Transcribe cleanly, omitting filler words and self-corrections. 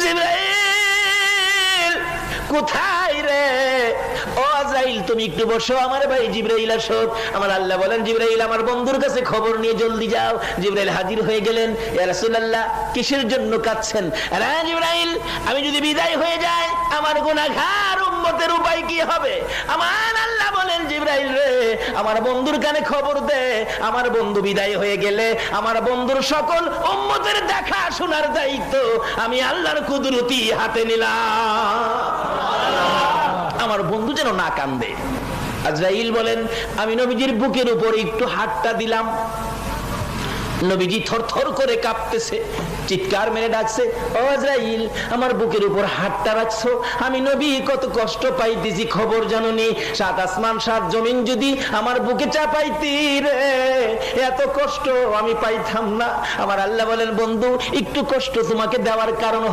জিবরাইল কোথায় রে? ও আজরাইল তুমি একটু বসো, আমার ভাই জিবরাইল আসো। আমার আল্লাহ বলেন, জিবরাইল আমার বন্ধুর কাছে খবর নিয়ে জলদি যাও। জিবরাইল হাজির হয়ে গেলেন। ইয়া রাসূলুল্লাহ, কিসের জন্য কাঁদছেন? আরে জিবরাইল, আমি যদি বিদায় হয়ে যাই আমার গুনাহগার উম্মতের উপায় কি হবে? আমার আল্লাহ বলেন, জিবরাইল রে আমার বন্ধুর কানে খবর দে, আমার বন্ধু বিদায় হয়ে গেলে আমার বন্ধুর সকল উম্মতের দেখা শোনার দায়িত্ব আমি আল্লাহর কুদরতি হাতে নিলাম। আমার বন্ধু যেন না কান্দে। আজরাইল বলেন, আমি নবীজির বুকের উপর একটু হাতটা দিলাম। নবীজি থরথর করে কাঁপতেছে, চিৎকার মেরে ডাকছে, ও আজরাইল আমার বুকের উপর হাতটা রাখছো, আমি নবী কত কষ্ট পাইতেছি খবর জানোনি? 7 আসমান 7 জমিন যদি আমার বুকে চাপাইতি রে, এত কষ্ট আমি পাইতাম না। আমার আল্লাহ বলেন, বন্ধু একটু কষ্ট তোমাকে দেওয়ার কারণ